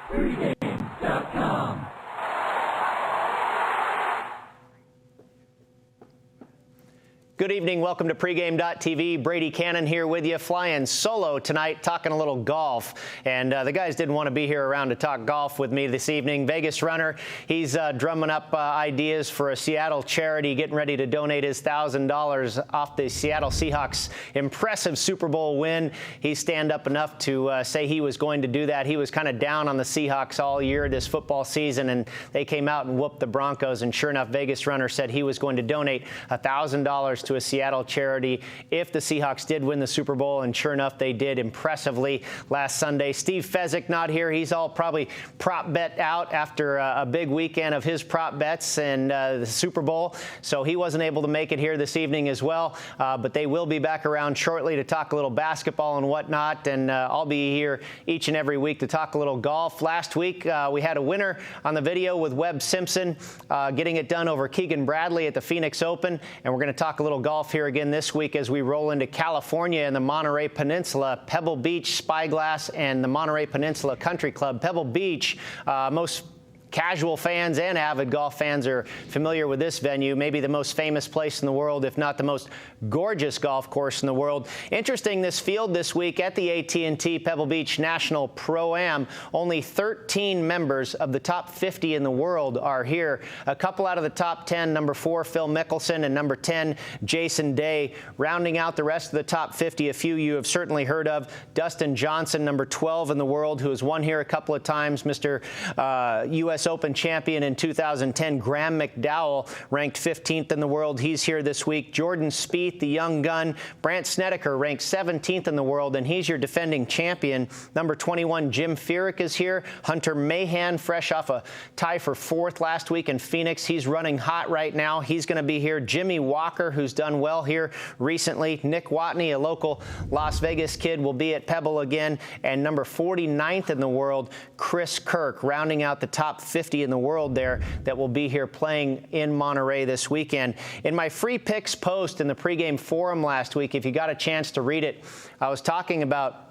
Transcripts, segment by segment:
Pregame.com. Good evening. Welcome to Pregame.tv. Brady Kannon here with you, flying solo tonight, talking a little golf. And the guys didn't want to be here around to talk golf with me this evening. Vegas runner, he's drumming up ideas for a Seattle charity, getting ready to donate his $1,000 off the Seattle Seahawks' impressive Super Bowl win. He's stand up enough to say he was going to do that. He was kind of down on the Seahawks all year this football season, and they came out and whooped the Broncos. And sure enough, Vegas runner said he was going to donate $1,000 to a Seattle charity if the Seahawks did win the Super Bowl, and sure enough, they did impressively last Sunday. Steve Fezzik not here. He's all probably prop bet out after a big weekend of his prop bets and the Super Bowl, so he wasn't able to make it here this evening as well, but they will be back around shortly to talk a little basketball and whatnot, and I'll be here each and every week to talk a little golf. Last week, we had a winner on the video with Webb Simpson getting it done over Keegan Bradley at the Phoenix Open, and we're going to talk a little golf here again this week as we roll into California and the Monterey Peninsula, Pebble Beach, Spyglass, and the Monterey Peninsula Country Club. Pebble Beach, most casual fans and avid golf fans are familiar with this venue, maybe the most famous place in the world, if not the most gorgeous golf course in the world. Interesting, this field this week at the AT&T Pebble Beach National Pro-Am, only 13 members of the top 50 in the world are here. A couple out of the top 10, number 4, Phil Mickelson, and number 10, Jason Day. Rounding out the rest of the top 50, a few you have certainly heard of. Dustin Johnson, number 12 in the world, who has won here a couple of times, Mr. U.S. Open champion in 2010. Graham McDowell, ranked 15th in the world. He's here this week. Jordan Spieth, the young gun. Brandt Snedeker, ranked 17th in the world, and he's your defending champion. Number 21, Jim Furyk is here. Hunter Mahan, fresh off a tie for 4th last week in Phoenix. He's running hot right now. He's going to be here. Jimmy Walker, who's done well here recently. Nick Watney, a local Las Vegas kid, will be at Pebble again. And number 49th in the world, Chris Kirk, rounding out the top 50 in the world there, that will be here playing in Monterey this weekend. In my free picks post in the pregame forum last week, if you got a chance to read it, I was talking about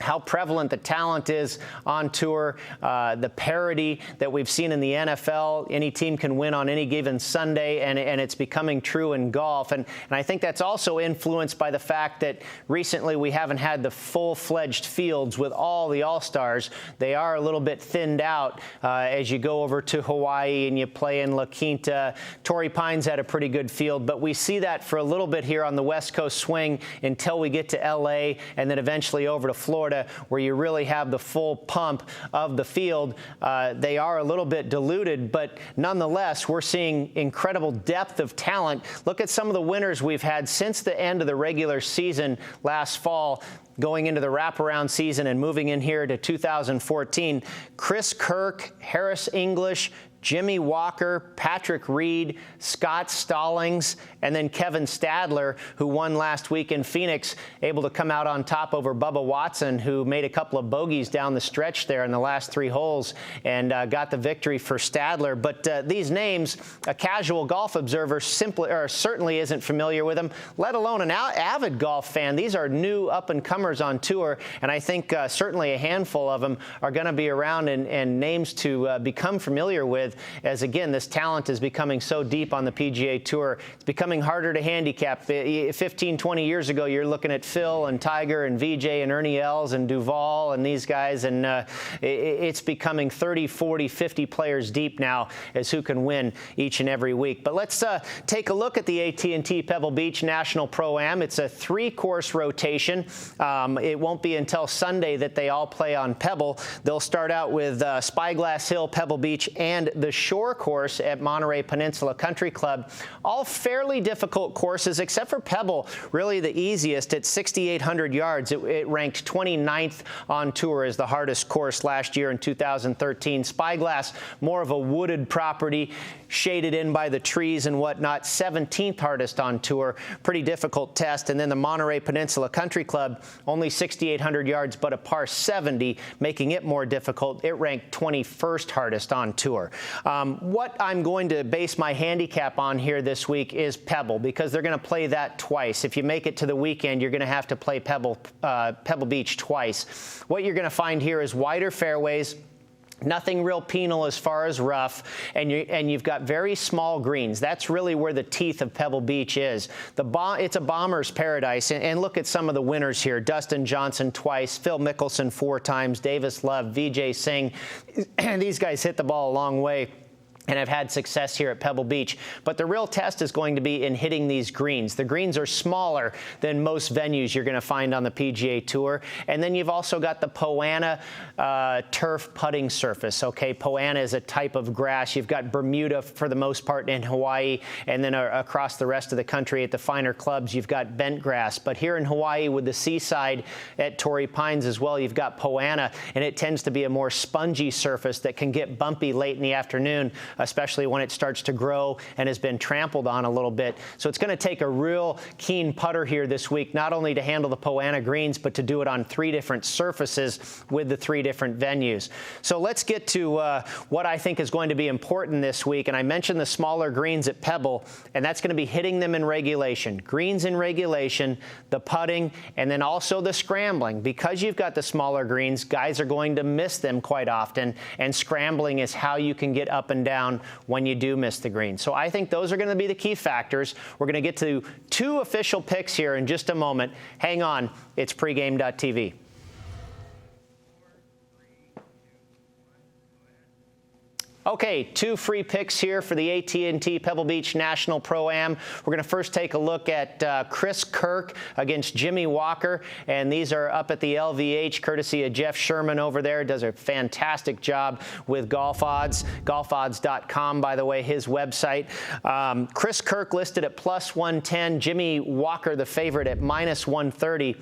how prevalent the talent is on tour, the parity that we've seen in the NFL. Any team can win on any given Sunday, and it's becoming true in golf. And I think that's also influenced by the fact that recently we haven't had the full-fledged fields with all the All-Stars. They are a little bit thinned out as you go over to Hawaii and you play in La Quinta. Torrey Pines had a pretty good field, but we see that for a little bit here on the West Coast swing until we get to L.A. and then eventually over to Florida, where you really have the full pump of the field. They are a little bit diluted, but nonetheless, we're seeing incredible depth of talent. Look at some of the winners we've had since the end of the regular season last fall, going into the wraparound season and moving in here to 2014. Chris Kirk, Harris English, Jimmy Walker, Patrick Reed, Scott Stallings, and then Kevin Stadler, who won last week in Phoenix, able to come out on top over Bubba Watson, who made a couple of bogeys down the stretch there in the last 3 holes and got the victory for Stadler. But these names, a casual golf observer certainly isn't familiar with them, let alone an avid golf fan. These are new up-and-comers on tour, and I think certainly a handful of them are going to be around and names to become familiar with, as again, this talent is becoming so deep on the PGA Tour. It's becoming harder to handicap. 15, 20 years ago, you're looking at Phil and Tiger and VJ and Ernie Els and Duval and these guys, and it's becoming 30, 40, 50 players deep now as who can win each and every week. But let's take a look at the AT&T Pebble Beach National Pro-Am. It's a 3-course rotation. It won't be until Sunday that they all play on Pebble. They'll start out with Spyglass Hill, Pebble Beach, and the Shore course at Monterey Peninsula Country Club. All fairly difficult courses, except for Pebble, really the easiest at 6,800 yards. It ranked 29th on tour as the hardest course last year in 2013. Spyglass, more of a wooded property, shaded in by the trees and whatnot, 17th hardest on tour. Pretty difficult test. And then the Monterey Peninsula Country Club, only 6,800 yards, but a par 70, making it more difficult. It ranked 21st hardest on tour. What I'm going to base my handicap on here this week is Pebble, because they're going to play that twice. If you make it to the weekend, you're going to have to play Pebble Beach twice. What you're going to find here is wider fairways, Nothing real penal as far as rough, and you've got very small greens. That's really where the teeth of Pebble Beach is. It's a bomber's paradise, and look at some of the winners here. Dustin Johnson twice, Phil Mickelson 4 times, Davis Love, Vijay Singh. These guys hit the ball a long way and have had success here at Pebble Beach. But the real test is going to be in hitting these greens. The greens are smaller than most venues you're going to find on the PGA Tour. And then you've also got the Poa annua turf putting surface. Okay, Poa annua is a type of grass. You've got Bermuda for the most part in Hawaii, and then across the rest of the country at the finer clubs, you've got bent grass. But here in Hawaii with the seaside at Torrey Pines as well, you've got Poa annua, and it tends to be a more spongy surface that can get bumpy late in the afternoon, especially when it starts to grow and has been trampled on a little bit. So it's going to take a real keen putter here this week, not only to handle the Poa annua greens, but to do it on 3 different surfaces with the 3 different venues. So let's get to what I think is going to be important this week. And I mentioned the smaller greens at Pebble, and that's going to be hitting them in regulation. Greens in regulation, the putting, and then also the scrambling. Because you've got the smaller greens, guys are going to miss them quite often, and scrambling is how you can get up and down when you do miss the green. So I think those are going to be the key factors. We're going to get to 2 official picks here in just a moment. Hang on. It's pregame.tv. Okay, 2 free picks here for the AT&T Pebble Beach National Pro-Am. We're going to first take a look at Chris Kirk against Jimmy Walker, and these are up at the LVH, courtesy of Jeff Sherman over there. Does a fantastic job with golf odds. Golfodds.com, by the way, his website. Chris Kirk listed at +110. Jimmy Walker, the favorite, at -130.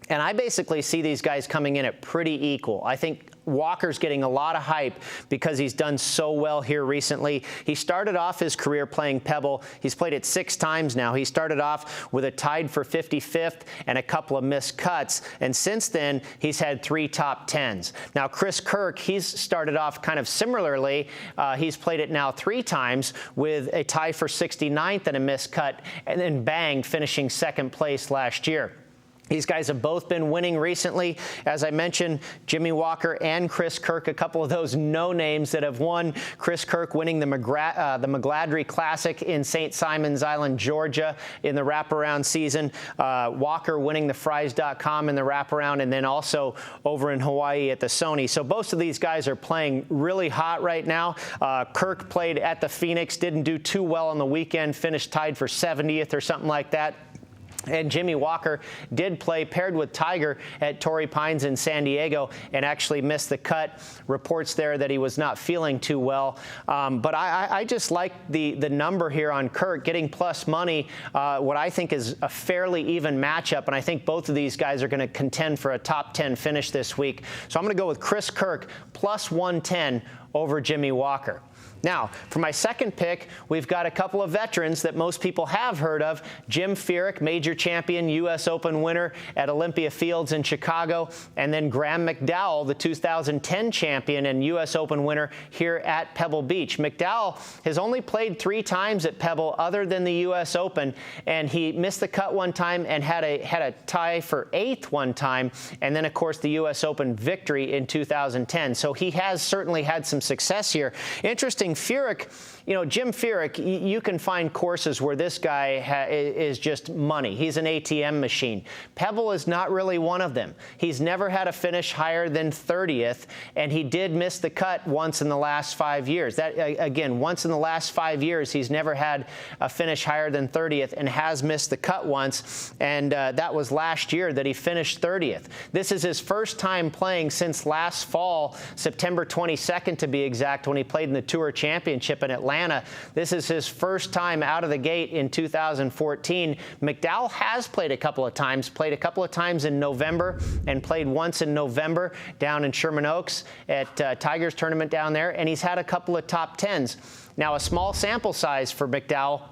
And I basically see these guys coming in at pretty equal. I think Walker's getting a lot of hype because he's done so well here recently. He started off his career playing Pebble. He's played it 6 times now. He started off with a tied for 55th and a couple of missed cuts. And since then, he's had 3 top 10s. Now, Chris Kirk, he's started off kind of similarly. He's played it now 3 times with a tie for 69th and a missed cut, and then bang, finishing 2nd place last year. These guys have both been winning recently. As I mentioned, Jimmy Walker and Chris Kirk, a couple of those no-names that have won. Chris Kirk winning the McGladrey Classic in St. Simons Island, Georgia in the wraparound season. Walker winning the Fries.com in the wraparound, and then also over in Hawaii at the Sony. So both of these guys are playing really hot right now. Kirk played at the Phoenix, didn't do too well on the weekend, finished tied for 70th or something like that. And Jimmy Walker did play paired with Tiger at Torrey Pines in San Diego and actually missed the cut. Reports there that he was not feeling too well. But I just like the number here on Kirk, getting plus money, what I think is a fairly even matchup. And I think both of these guys are going to contend for a top 10 finish this week. So I'm going to go with Chris Kirk plus 110 over Jimmy Walker. Now, for my second pick, we've got a couple of veterans that most people have heard of. Jim Furyk, major champion, U.S. Open winner at Olympia Fields in Chicago, and then Graham McDowell, the 2010 champion and U.S. Open winner here at Pebble Beach. McDowell has only played 3 times at Pebble other than the U.S. Open, and he missed the cut one time and had a tie for 8th one time, and then, of course, the U.S. Open victory in 2010. So he has certainly had some success here. Interesting, Furyk, Jim Furyk, you can find courses where this guy is just money. He's an ATM machine. Pebble is not really one of them. He's never had a finish higher than 30th, and he did miss the cut once in the last 5 years. That, again, once in the last 5 years, he's never had a finish higher than 30th and has missed the cut once, and that was last year that he finished 30th. This is his first time playing since last fall, September 22nd to be exact, when he played in the Tour Championship in Atlanta. This is his first time out of the gate in 2014. McDowell has played a couple of times in November, and played once in November down in Sherman Oaks at Tiger's tournament down there, and he's had a couple of top 10s. Now, a small sample size for McDowell.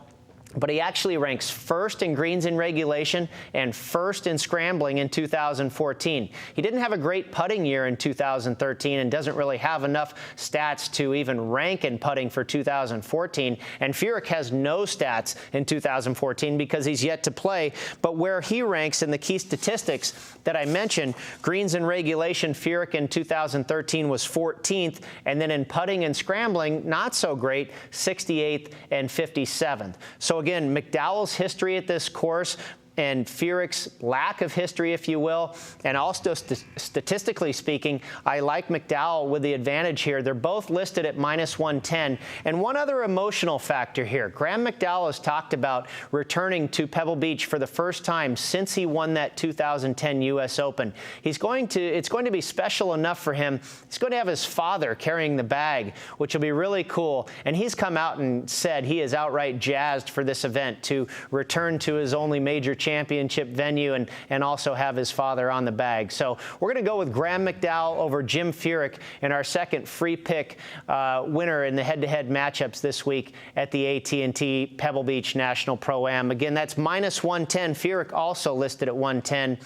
but he actually ranks first in greens in regulation and first in scrambling in 2014. He didn't have a great putting year in 2013 and doesn't really have enough stats to even rank in putting for 2014. And Furyk has no stats in 2014 because he's yet to play. But where he ranks in the key statistics that I mentioned, greens in regulation, Furyk in 2013 was 14th, and then in putting and scrambling, not so great, 68th and 57th. So again, McDowell's history at this course and Furyk's lack of history, if you will, and also statistically speaking, I like McDowell with the advantage here. They're both listed at -110. And one other emotional factor here. Graham McDowell has talked about returning to Pebble Beach for the first time since he won that 2010 U.S. Open. It's going to be special enough for him. He's going to have his father carrying the bag, which will be really cool. And he's come out and said he is outright jazzed for this event to return to his only major championship venue and also have his father on the bag. So we're going to go with Graham McDowell over Jim Furyk in our second free pick winner in the head-to-head matchups this week at the AT&T Pebble Beach National Pro-Am. Again, that's -110. Furyk also listed at 110.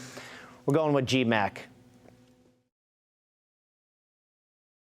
We're going with G-Mac.